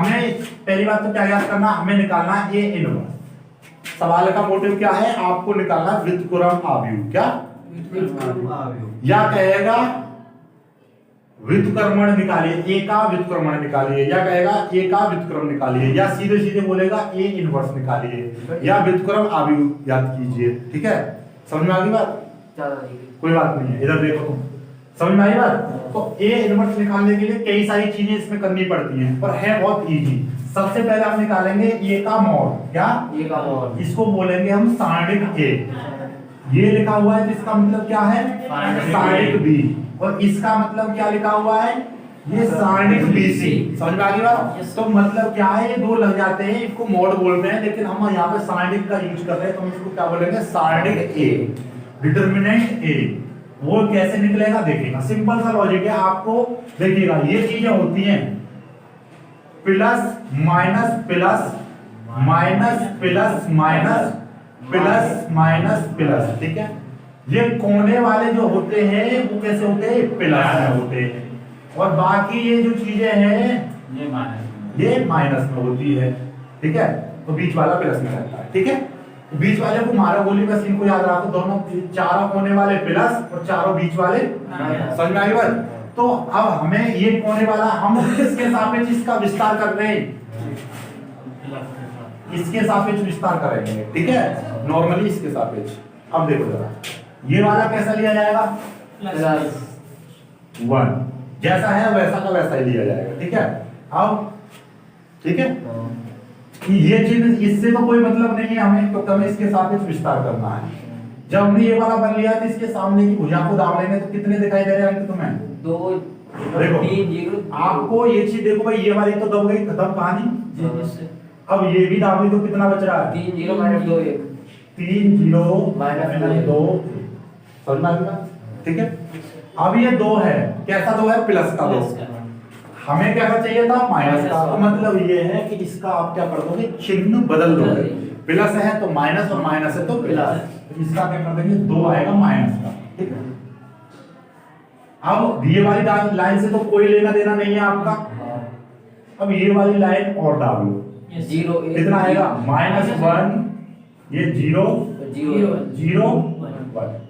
हमें पहली बात तो क्या याद करना, हमें निकालना है ए इनवर्स। सवाल का मोटिव क्या है, आपको निकालना व्युत्क्रम आव्यूह। क्या या कहेगा व्युत्क्रमण निकालिए, ए का व्युत्क्रमण निकालिए, या कहेगा ए का व्युत्क्रम निकालिए, या सीधे सीधे बोलेगा ए इनवर्स निकालिए, या व्युत्क्रम आव्यूह याद कीजिए। ठीक है, समझ में आ गई बात? कोई बात नहीं है, इधर देखो तुम, समझ में आई बात? तो ए इनवर्स निकालने के लिए कई सारी चीजें इसमें करनी पड़ती हैं, पर है बहुत इजी। सबसे पहले हम निकालेंगे ए का मॉड। क्या? ए का मॉड, इसको बोलेंगे हम सारणिक ए। ये लिखा हुआ है जिसका मतलब क्या है, सारणिक बी, और इसका मतलब क्या लिखा हुआ है, ये सारणिक बीसी। समझ में आ गई बात? तो मतलब क्या है, ये दो लग जाते हैं, इसको मॉड बोलते हैं, लेकिन हम यहाँ पे सारणिक का यूज कर रहे हैं, तो हम इसको क्या बोलेंगे, सारणिक ए, डिटरमिनेंट ए। वो कैसे निकलेगा देखिएगा, सिंपल सा लॉजिक है। आपको देखिएगा ये चीजें होती हैं plus minus plus minus plus minus plus minus plus. ठीक है, ये कोने वाले जो होते हैं वो कैसे होते हैं, प्लस में होते हैं, और बाकी ये जो चीजें हैं ये माइनस में होती है। ठीक है, तो बीच वाला प्लस में रहता है। ठीक है, तो बीच वाले को मारा गोली का सीन को याद रखो, दोनों चारों कोने वाले प्लस और चारों बीच वाले। समझ में आई बात? तो अब हमें ये कोने वाला हम किसके सापेक्ष इसका विस्तार कर रहे हैं, इसके सापेक्ष विस्तार करेंगे। ठीक है, नॉर्मली इसके सापेक्ष। अब देखो जरा, ये वाला कैसा लिया जाएगा, प्लस 1, जैसा है वैसा का वैसा ही लिया जाएगा। ठीक है, अब ठीक है, ये चीज इससे तो कोई मतलब नहीं है हमें, तो हमें इसके सापेक्ष विस्तार करना है। जब हमने ये वाला बन लिया तो इसके सामने की भुजा को दाब लेंगे, तो कितने दिखाई दे रहे हैं तुम्हें, 2 देखो 3 आपको ये चीज देखो भाई, ये वाली तो दब गई, खत्म कहानी। अब ये भी दाब ली तो कितना बच रहा है, 3 0 - 2 1, 3 0 - 2। समझ में आ गया? ठीक है, अब ये 2 है, कैसा 2 है, प्लस का 2। हमें क्या चाहिए था, माइनस का। तो मतलब ये है कि इसका आप क्या कर दोगे, चिन्ह बदल दोगे, प्लस है तो माइनस और माइनस है तो प्लस, इसका क्या कर देंगे, 2 आएगा माइनस का। ठीक है, अब ये वाली लाइन से तो कोई लेना देना नहीं है आपका। अब ये वाली लाइन और डाल लो, 0 कितना आएगा, -1, ये 0 0 1।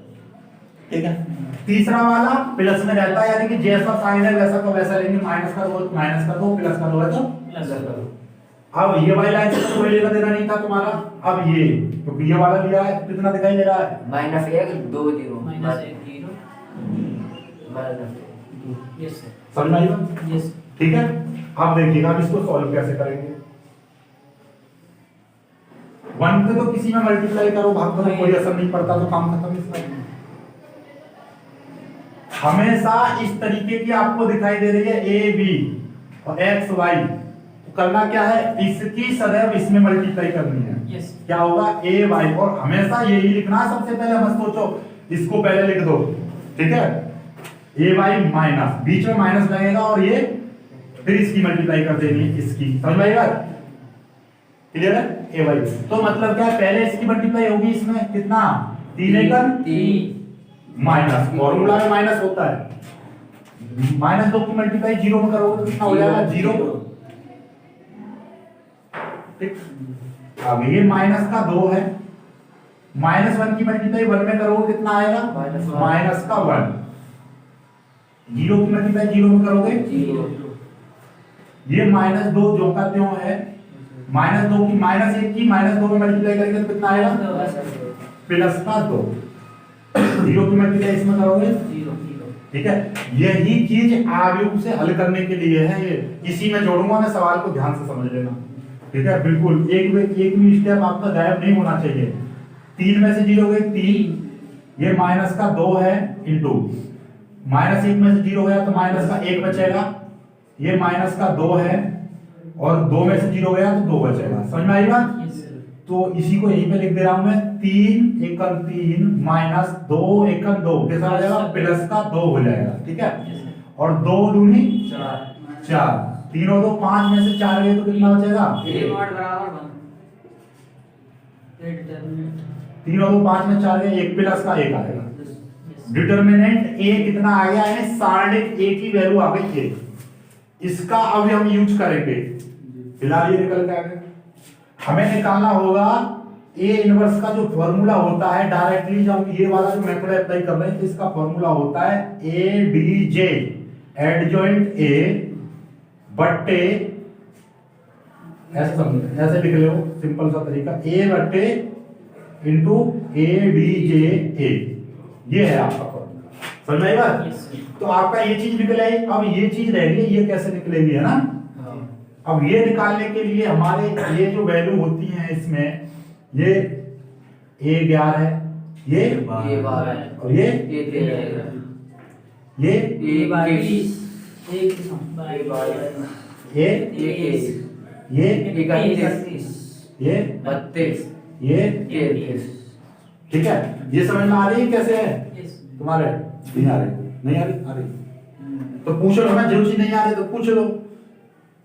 ठीक है, तीसरा वाला प्लस में रहता है, यानी कि जैसा साइन है वैसा का वैसा लेंगे, माइनस का 2 माइनस का 2, प्लस का 2 है तो प्लस का 2। अब ये वाली लाइन से तो कोई लेना देना नहीं था तुम्हारा। अब ये क्योंकि ये वाला लिया है, कितना दिखाई दे रहा है, -1 2 0 यस समझ में आएगा? यस। ठीक है, अब देखिएगा अब इसको सॉल्व कैसे करेंगे। 1 पे तो किसी में मल्टीप्लाई करो भाग करो कोई असर नहीं पड़ता, तो काम खत्म इसका। हमेशा इस तरीके की आपको दिखाई दे रही है ए बी और एक्स वाई, तो करना क्या है, इसकी सदैव इसमें मल्टीप्लाई करनी है। yes. क्या होगा, ए वाई, और हमेशा यही लिखना है सबसे पहले, मत सोचो इसको पहले लिख दो। ठीक है, ए वाई माइनस, बीच में माइनस लगेगा और ये फिर इसकी मल्टीप्लाई कर देनी है इसकी। समझ में आई बात? क्लियर है? ए वाई, तो मतलब क्या, पहले इसकी मल्टीप्लाई होगी इसमें, कितना, 3 एकम 3 माइनस, फॉर्मूला में माइनस होता है, -2 की मल्टीप्लाई 0 में करोगे तो कितना हो जाएगा, 0। ठीक, अब ये माइनस का 2 है, -1 की मल्टीप्लाई 1 में करोगे कितना आएगा, माइनस का 1। 0 की मल्टीप्लाई 0 में करोगे 0। ये -2 जो का त्यों है, -2 की -1 की -2 में मल्टीप्लाई करेंगे तो कितना आएगा, प्लस का 2। 0 की मल्टीप्लाई इसमें करोगे 0। ठीक है, यही चीज आव्यूह से हल करने के लिए है, ये इसी में जोड़ूंगा मैं, सवाल को ध्यान से समझ लेना। ठीक है, बिल्कुल एक भी स्टेप आपका गायब नहीं होना चाहिए। 3 में से 0 गए 3, ये माइनस का 2 है इंटू -1 में से 0 गया तो माइनस का 1 बचेगा, ये माइनस का 2 है, और 2 में से 0 गया तो 2 बचेगा। समझ में आएगा? तो इसी को यहीं पे लिख दे रहा हूं मैं, 3 एकम 3 -2 एकम 2 कैसा हो जाएगा, प्लस का 2 हो जाएगा। ठीक है, और 2 दूनी 4, 3 और 2 5 में से 4 गए तो कितना बचेगा, 3 और 2 5 में 4 गए, 1 प्लस का 1 आएगा। डिटरमिनेंट ए कितना आ गया, यानी सारणिक ए की वैल्यू आ गई 1। इसका अब हम यूज करेंगे फिलहाल ये निकल के आ गए। हमें निकालना होगा ए इनवर्स का जो फॉर्मूला होता है डायरेक्टली, जब ये वाला जो मेथड अप्लाई कर रहे हैं तो इसका फॉर्मूला होता है ए डी जे एडजॉइंट ए बट्टे, ऐसे समझ, ऐसे लिख लो सिंपल सा तरीका, ए बट्टे इंटू ए डी जे ए, ये है आपका फॉर्मूला। समझ में आई बात? तो आपका ये चीज निकल आई। अब ये चीज रह गई, ये कैसे निकलेगी, है ना? अब ये निकालने के लिए हमारे ये जो वैल्यू होती है इसमें, ये ए 11 है, ये 12 है, और ये 13 है, ये 21, ये 21, ये 31, ये 32, ये 33। ठीक है। ये समझ में आ रही है कैसे है तुम्हारे? नहीं आ रही? नहीं आ रही? आ रही तो पूछ लो ना, जरूर नहीं आ रही तो पूछ लो।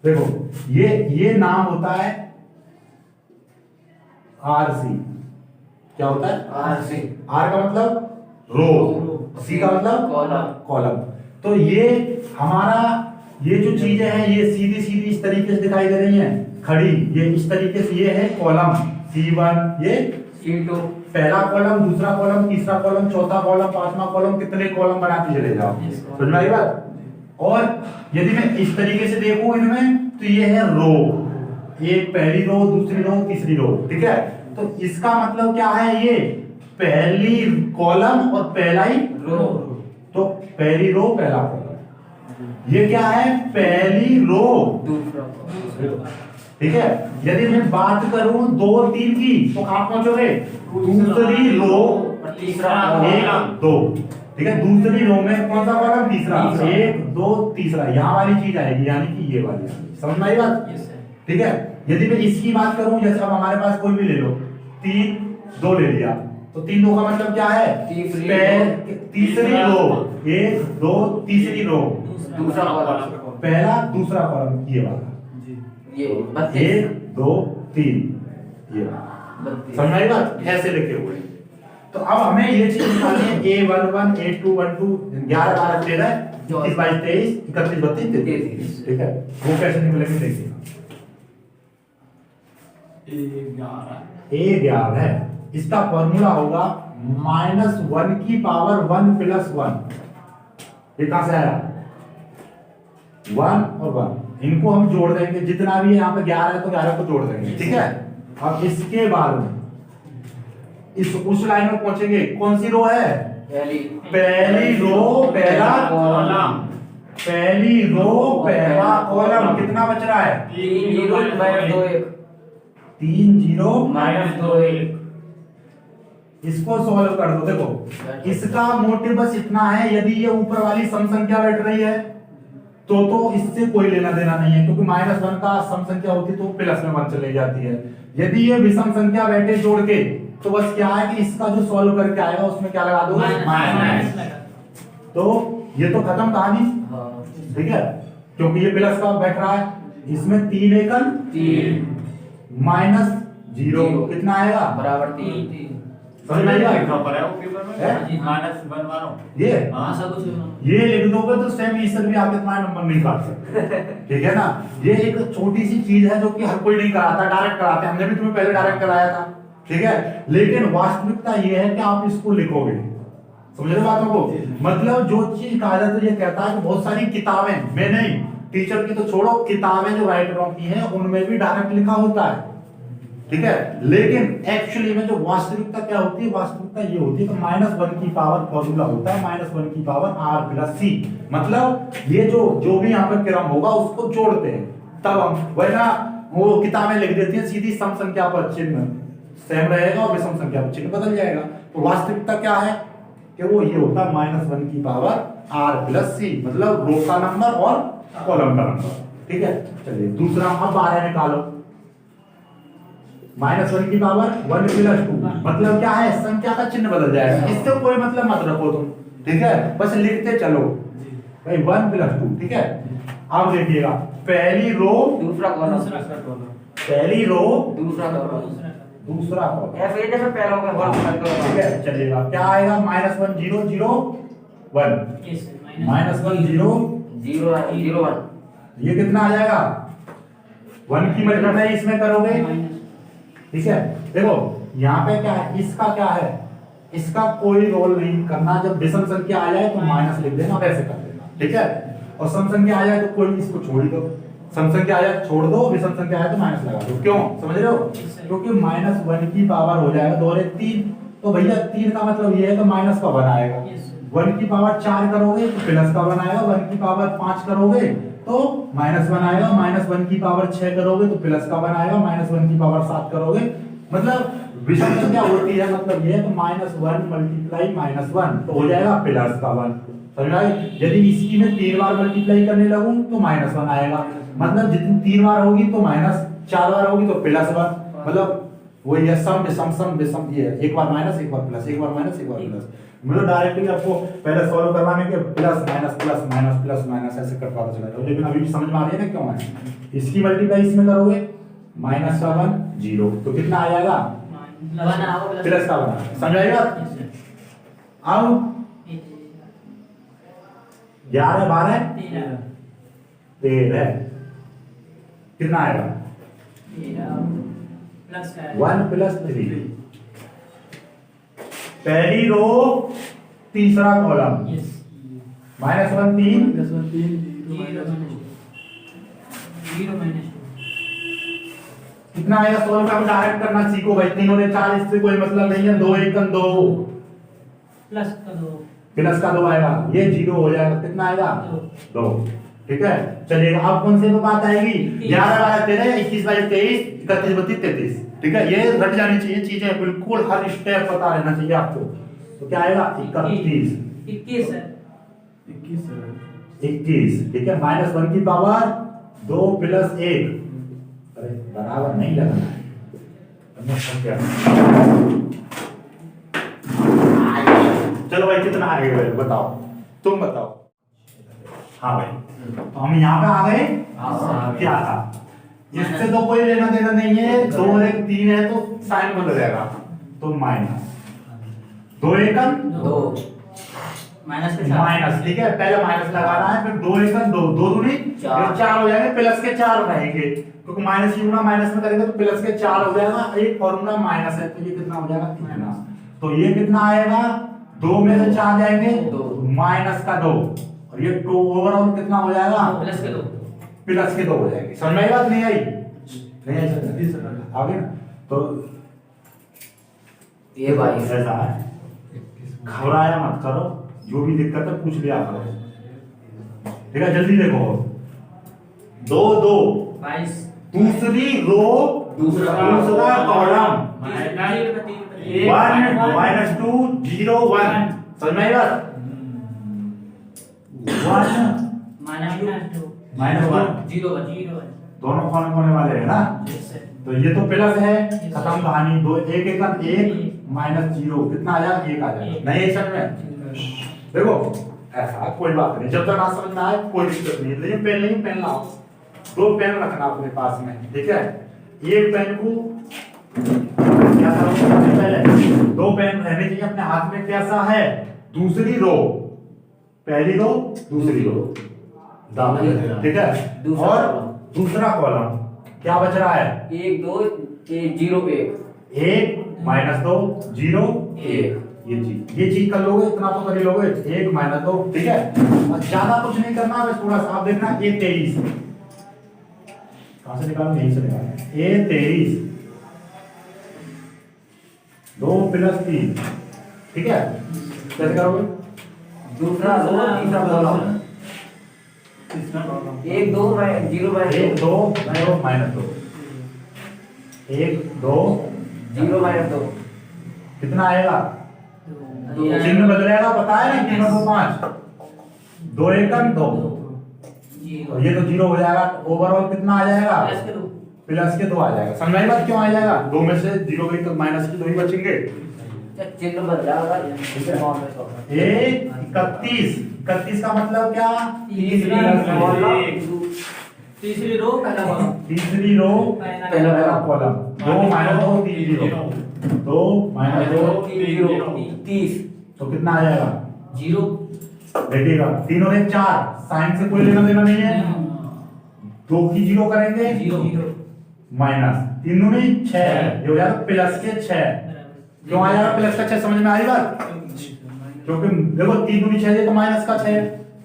देखो ये नाम होता है आरसी। क्या होता है? आरसी। आर का मतलब रो, सी का मतलब कॉलम। कॉलम। तो ये हमारा ये जो चीजें हैं ये सीधी सीधी इस तरीके से दिखाई दे रही हैं खड़ी, ये इस तरीके से, ये है कॉलम C1, ये C2, पहला कॉलम, दूसरा कॉलम, तीसरा कॉलम, चौथा कॉलम, पांचवा कॉलम, कितने कॉलम बनाते चले जाओ। समझ में आई बात? और यदि मैं इस तरीके से देखूं इनमें तो ये है रो, एक पहली रो, दूसरी रो, तीसरी रो, ठीक है। तो इसका मतलब क्या है, ये पहली कॉलम और पहला ही रो। तो पहली रो पहला कॉलम, ये क्या है, पहली रो दूसरा, ठीक है। यदि मैं बात करूं 2 3 की तो कहां पहुंचोगे, दूसरी रो और तीसरा 1 2, ठीक है। दूसरी रो में कौन सा कॉलम, तीसरा, 1 2 तीसरा, यहाँ वाली चीज आएगी, यानी कि ये वाली आएगी। समझ में आई बात? ठीक है। यदि मैं इसकी बात करूं, जैसे अब हमारे पास कोई भी ले लो, 3 2 ले लिया, तो 3 2 का मतलब क्या है, तीसरी रो, 1 2 तीसरी रो, दूसरा कॉलम, पहला दूसरा कॉलम, ये वाला, ये 32, 1 2 3, ये वाला। 32। समझ में आई बात? ऐसे लिखे हुए हैं। तो अब हमें ये चीज निकालनी है, A11 A2 12 11 12 13 21 22 23 31 32 33, ठीक है। वो कैसे निकलेंगे देखिए। A11 है, इसका फॉर्मूला होगा -1 की पावर 1 + 1। ये कहां से आया, 1 और 1, इनको हम जोड़ देंगे, जितना भी है यहाँ पे 11 है तो 11 को जोड़ देंगे, ठीक है। अब इसके बाद में इस उस लाइन में पहुंचेंगे, कौन सी रो है, पहली रो पहला कॉलम, पहली रो पहला कॉलम, कितना बच रहा है, 3 0 -2 1, 3 0 -2 1। इसको सॉल्व कर दो। देखो इसका मोटिव बस इतना है, यदि ये ऊपर वाली सम संख्या बैठ रही है तो इससे कोई लेना देना नहीं है, क्योंकि -1 का सम संख्या होती तो प्लस में 1 चली जाती है। यदि ये विषम संख्या बैठे जोड़ के, तो बस क्या है कि इसका जो सॉल्व करके आएगा उसमें क्या लगा दो, माइनस। तो ये तो खत्म कहानी, ठीक है, क्योंकि ये प्लस का बैठ रहा है, इसमें 3 एकम 3 -0 कितना आएगा, बराबर 3। समझ में आएगा? ये ये लिख दोगे तो सेम ईसर भी आपके तुम्हारे नंबर नहीं काट सकते, ठीक है ना। ये एक छोटी सी चीज है जो कि हर कोई नहीं कराता, डायरेक्ट कराते हैं, हमने भी तुम्हें पहले डायरेक्ट कराया था, ठीक है। लेकिन वास्तविकता ये है कि आप इसको लिखोगे, समझ रहे बातों को? मतलब जो चीज कहा जाता है, ये कहता है कि बहुत सारी किताबें, मैं नहीं, टीचर की तो छोड़ो, किताबें जो राइटरों की हैं उनमें भी डायरेक्ट लिखा होता है, ठीक है। लेकिन एक्चुअली में जो वास्तविकता क्या होती है, वास्तविकता ये होती है कि -1 की पावर फॉर्मूला होता है -1 की पावर r + c, मतलब ये जो भी यहाँ पर क्रम होगा उसको जोड़ते हैं, तब हम, वरना वो किताबें लिख देती हैं सीधी सम संख्या पर चिन्ह सेम रहेगा और विषम संख्या पर चिन्ह बदल जाएगा। तो वास्तविकता क्या है कि वो ये होता है -1 की पावर r + c, मतलब रो का नंबर और कॉलम का नंबर, ठीक है। चलिए दूसरा, अब 12 निकालो, -1 की पावर 1 + 2, मतलब क्या है, संख्या का चिन्ह बदल जाएगा, इससे कोई मतलब मत रखो तुम, ठीक है, बस लिखते चलो भाई 1 + 2, ठीक है। अब देखिएगा, पहली रो दूसरा कॉलम, पहली रो दूसरा कॉलम, दूसरा कॉलम, ऐसे ही जैसे पहला का कॉलम, ठीक है। चलिएगा, क्या आएगा, -1 0 0 1, -1 0 0 0 1, ये कितना आ जाएगा, 1 की मल्टीप्लाई इसमें करोगे, ठीक है। देखो यहाँ पे क्या है, इसका क्या है, इसका कोई रोल नहीं करना, जब विषम संख्या आ जाए तो माइनस लिख देना, वैसे कर देना, ठीक है। और सम संख्या आ जाए तो कोई इसको छोड़ ही दो, सम संख्या आ जाए छोड़ दो, विषम संख्या आए तो माइनस लगा दो। क्यों, समझ रहे हो, क्योंकि -1 की पावर हो जाएगा 2 और 1 3, तो भैया 3 का मतलब ये है तो माइनस का 1 आएगा। 1 की पावर 4 करोगे तो प्लस का 1 आएगा, 1 की पावर 5 करोगे तो -1 आएगा, -1 की पावर 6 करोगे तो प्लस का 1 आएगा, -1 की पावर 7 करोगे, मतलब विषम संख्या होती है मतलब ये है तो -1 मल्टीप्लाई -1 तो हो जाएगा प्लस का 1, समझ आए। यदि इसकी मैं 3 बार मल्टीप्लाई करने लगूं तो -1 आएगा, मतलब जितनी 3 बार होगी तो माइनस, 4 बार होगी तो +1, मतलब वही है सम विषम सम विषम, ये है एक बार माइनस एक बार प्लस, एक बार माइनस एक बार प्लस। मतलब डायरेक्टली आपको पहले सॉल्व करवाने के प्लस माइनस ऐसे करवाता चला जाओ, लेकिन अभी भी समझ में आ रही है ना क्यों है। इसकी मल्टीप्लाई इसमें करोगे -1 0 तो कितना आ जाएगा, प्लस का 1, समझाएगा। अब 11 12 13 कितना आएगा, 1 + 3, पहली रो तीसरा कॉलम, -1 3 कितना आएगा, सोल्व का डायरेक्ट करना सीखो भाई, 3 और 4 इससे कोई मतलब नहीं है, 2 1 2 प्लस का 2 आएगा, ये 0 हो जाएगा, कितना आएगा 2, ठीक है। चलिए अब कौन से पे बात आएगी, 11 12 13 21 22 23 31 32 33, ठीक है। ये रट जानी चाहिए चीजें, बिल्कुल हर स्टेप पता रहना चाहिए आपको। तो क्या आएगा 31 21, ठीक है। -1 की पावर 2 + 1, अरे बराबर नहीं लगाना है, चलो भाई कितना आ गए भाई बताओ, तुम बताओ। हाँ भाई तो हम यहाँ पे आ गए, क्या था, इससे तो कोई लेना देना नहीं है, 2 और 1 3 है तो साइन बदल जाएगा, तो -2 1 2 माइनस, ठीक है। पहले माइनस लगाना है, फिर 2 1 2 2 दूनी 4 हो जाएंगे, प्लस के 4 रहेंगे, क्योंकि माइनस गुना माइनस में करेंगे तो प्लस के 4 हो जाएगा, एक फॉर्मूला माइनस है तो ये कितना हो जाएगा इतना, तो ये कितना आएगा 2 में से 4 जाएंगे माइनस का 2, और ये टू ओवरऑल कितना हो जाएगा प्लस के 2 हो जाएंगे। समझ में आई बात, नहीं आई, नहीं आई आगे ना। तो ये भाई ऐसा है, घबराया मत करो, जो भी दिक्कत है पूछ लिया करो, ठीक है। जल्दी देखो, 2 2 दूसरी रो दूसरा कॉलम 1 -2 0 1, समझ में आई बात, 1 -2 दोनों कॉलम होने वाले हैं ना, तो ये तो प्लस है, खत्म कहानी। 2 1 1 1 -0 कितना आ जाएगा, 1 आ जाएगा, नहीं समझ में। देखो ऐसा कोई बात नहीं, जब तक ना समझ में आए कोई दिक्कत नहीं, लेकिन पेन नहीं, पेन लाओ, 2 पेन रखना अपने पास में, ठीक है। एक पेन को क्या करोगे, पहले 2 पेन रहने चाहिए अपने हाथ में, कैसा है, दूसरी रो पहली रो दूसरी रो दाम, ठीक है। और दूसरा कॉलम क्या बच रहा है, 1 2 1 0 1 1 -2 0 1, ये चीज कर लोगे, इतना तो कर ही लोगे, 1 -2, ठीक है। और ज्यादा कुछ नहीं करना, बस थोड़ा सा आप देखना, ये 23 कहां से निकालो, यहीं से निकालो, ये 23 2 + 3, ठीक है। कैसे करोगे, दूसरा रो तीसरा कॉलम 1 2 0 1 2 -2 1 2 0 -2 कितना आएगा, चिन्ह बदलेगा, पता है ना, 3 और 5 2 1 2, और ये तो 0 हो जाएगा, ओवरऑल कितना आ जाएगा प्लस के 2 आ जाएगा। समझ में बात, क्यों आ जाएगा, 2 में से 0 गई तो माइनस के 2 ही बचेंगे, चिन्ह बदला, ठीक है। 31 का मतलब क्या, तीसरी रो पहला कॉलम, तीसरी रो पहला कॉलम, 2 -2 3 0 2 -2 3 0 30, तो कितना आ जाएगा 0 देखिएगा, 3 और 1 4, साइन से कोई लेना देना नहीं है, 2 की 0 करेंगे 0 माइनस 3 दूनी 6, ये हो जाएगा प्लस के 6। क्यों आ जाएगा प्लस का 6? समझ में आ रही बात? क्योंकि देखो 3 दूनी 6, ये तो माइनस का 6,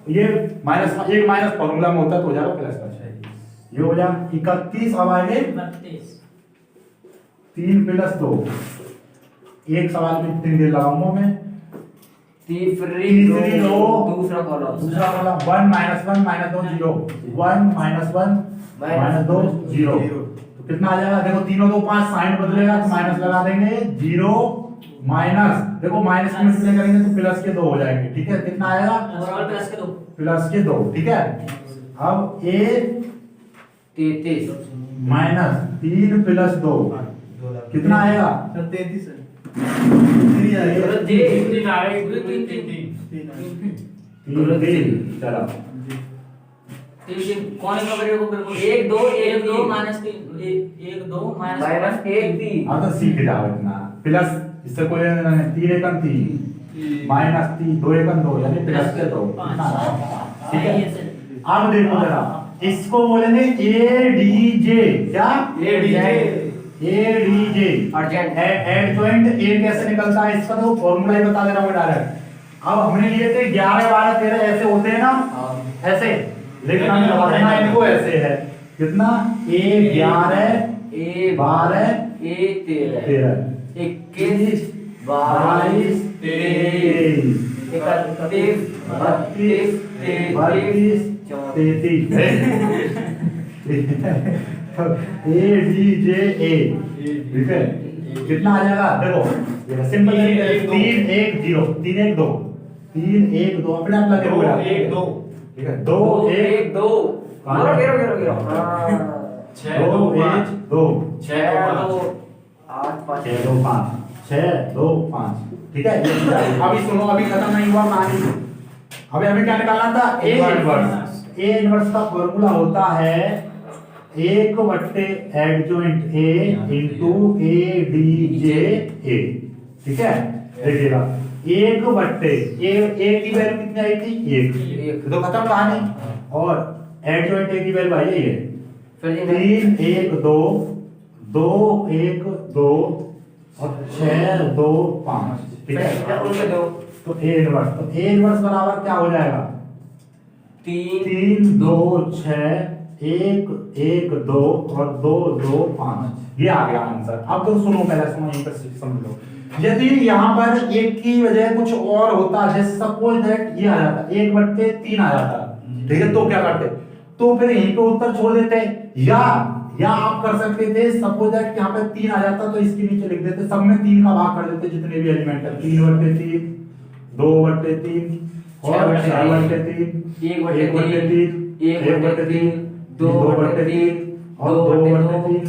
ये माइनस का एक माइनस फॉर्मूला में होता है तो हो जाएगा प्लस का 6। ये हो जाएगा 31। अब आगे 3 प्लस 2। एक सवाल में कितनी देर लगाऊंगा मैं? तीसरी रो दूसरा column 1 minus 1 minus 2 0, 1 minus 1 minus 2 0। तो कितना आ जाएगा? देखो 3 और 2 5, साइन बदलेगा तो माइनस लगा देंगे, 0 माइनस, देखो माइनस में मल्टीप्लाई करेंगे तो प्लस के 2 हो जाएंगे। ठीक है, कितना आएगा? प्लस के 2। ठीक है, अब a 33 माइनस 3 प्लस 2 कितना आएगा? 33 है। चलो कौन का करेगा? बिल्कुल 1 2 1 2 माइनस 3 1 2 माइनस 1 3। अब तो सीख जाओ इतना। प्लस इससे कोई लेना नहीं, 3 एकम 3 माइनस 3 2 एकम 2 यानी प्लस के 2। ठीक है, अब देखो जरा इसको बोलेंगे एडीजे। क्या? ADJ urgent adjoint. ए कैसे निकलता है इसका तो फॉर्मूला ही बता दे रहा हूं डायरेक्ट। अब हमने लिए थे 11 12 13 ऐसे होते हैं ना, ऐसे, लेकिन हमने लगा देना इनको ऐसे है। कितना? a 11 a 12 a 13 21 22 23 31 32 33 A D J A. ठीक है, कितना आ जाएगा? देखो ये सिंपल है, 3 1 0 3 1 2 3 1 2 अपने आप लगे हुए 1 2। ठीक है, 2 1 2 गिरो 6 2 1 2 6 2 8 5 6 2 5 6 2 5। ठीक है, अभी सुनो, अभी खत्म नहीं हुआ कहानी। अभी हमें क्या निकालना था? A inverse. ए इनवर्स का फॉर्मूला होता है 1/, adjoint A into A D J A. ठीक है, देखिएगा 1/, ए की वैल्यू कितनी आई थी? 1। तो खत्म कहानी। और एडजॉइंट ए की वैल्यू आई है 3 1 2 2 1 2 और 6 2 5। ठीक है, तो ए इनवर्स, तो ए इनवर्स बराबर क्या हो जाएगा? 3 2 6 1 1 2 और 2 2 5। ये आ गया आंसर। अब तो सुनो, पहले सुनो, यहीं पर समझ लो। यदि यहाँ पर एक की वजह कुछ और होता, जैसे सपोज दैट ये आ जाता 1/3 आ जाता, ठीक है, तो क्या करते? तो फिर यहीं पे उत्तर छोड़ देते, या आप कर सकते थे सपोज दैट यहाँ पे 3 आ जाता तो इसके नीचे लिख देते, सब में 3 का भाग कर देते, जितने भी एलिमेंट है 3/3 2/3 और 4/3 1/3 1/3 2/3 और 2/3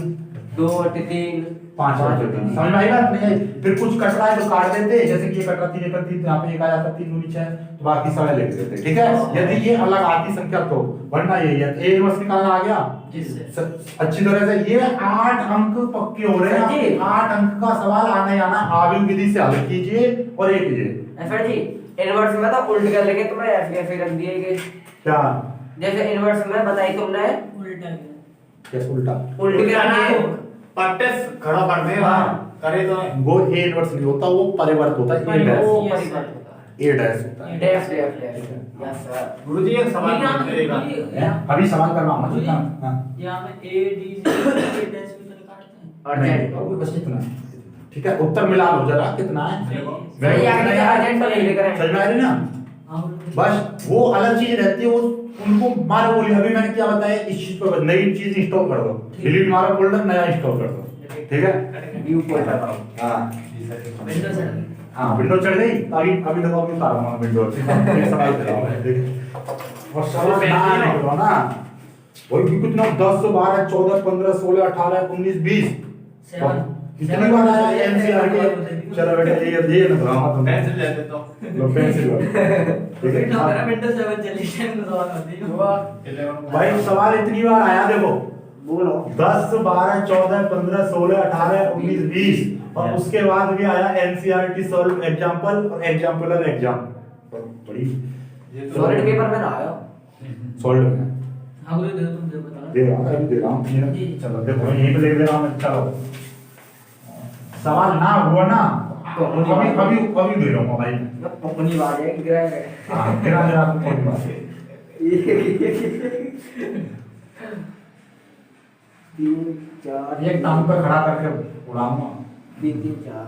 2/3 5/3। समझ में आई बात? नहीं आई? फिर कुछ कट रहा है तो काट देते, जैसे कि ये कट रहा 3 1 3 यहाँ पे 1 आ जाता 3 दूनी 6, तो बाकी सारे लिख देते। ठीक है, यदि ये अलग आती संख्या तो, वरना यही है। ए इनवर्स निकालना आ गया अच्छी तरह से। ये 8 अंक पक्के हो रहे हैं। 8 अंक का सवाल आने आना, आवेग विधि से हल कीजिए और ये कीजिए। सर जी इनवर्स में तो उल्ट कर लेंगे, तुमने ऐसे रख दिए क्या? जैसे इनवर्स में बताई तुमने, कैसे उल्टा? उल्ट करके पट्टे खड़ा कर दे। हाँ। करे तो वो ए इनवर्स नहीं होता, वो परिवर्त होता है। ए डैश वो परिवर्तन होता है। ए डैश होता है। Dash dash dash. Yes sir. गुरुजी एक सवाल पूछेगा। अभी सवाल करवाऊंगा जितना। हां, यहाँ में ए डी जे ए डैश भी तो निकालते हैं। अर्जेंट नहीं, बस इतना। ठीक है, उत्तर मिला लो जरा, कितना है? सही आ गया, अर्जेंट तो नहीं लेकर आए। समझ में आ रही ना? बस वो अलग चीज रहती है, वो उनको मारो बोली। अभी मैंने क्या बताया, इस चीज पर नई चीज इंस्टॉल कर दो, डिलीट मारो फोल्डर, नया इंस्टॉल कर दो। ठीक है, व्यू फोल्डर हां विंडो से हाँ, विंडो चढ़ गई। अभी अभी देखो, अभी उतार रहा हूं विंडो से। एक सवाल दे रहा हूं, देख। और सवाल ना निकलो ना, वही कितना 10 12 14 15 16 18 19 20 कितनी बार आया एनसीआर के? चलो बेटा ये ना बताओ, तुम पेंसिल ले लेता हूं। लो पेंसिल लो। ठीक है, हाँ। विंडो 7 चली जाए सवाल होती है। भाई सवाल इतनी बार आया, देखो बोलो 10 12 14 15 16 18 19 20 और उसके बाद भी आया एनसीईआरटी सॉल्व एग्जांपल और एग्जांपलर एग्जाम। बड़ी सॉलिड पेपर में ना आया सॉल्व हाँ बोलो, दे तुम दे बता। दे रहा हूँ, अभी दे रहा हूँ। जी। चलो देखो यहीं पे लिख दे रहा हूँ मैं, चलो सवाल ना हुआ ना, अभी अभी अभी दे रहा हूँ भाई। अपनी बात है गिरा है हाँ तेरा तेरा तो कोई बात नहीं। 3 4 एक टांग पे खड़ा करके उड़ाऊंगा। 3 3 4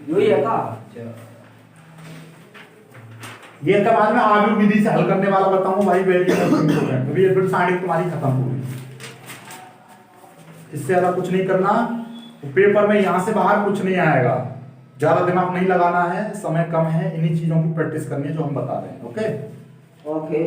यही है का ये तो बाद में आगे विधि से हल करने वाला बताऊंगा भाई, वेरी इंपॉर्टेंट। अभी ये फिर साइड तुम्हारी खत्म हो गई, इससे ज्यादा कुछ नहीं करना। पेपर में यहाँ से बाहर कुछ नहीं आएगा, ज्यादा दिमाग नहीं लगाना है, समय कम है, इन्हीं चीजों की प्रैक्टिस करनी है जो हम बता रहे हैं। Okay okay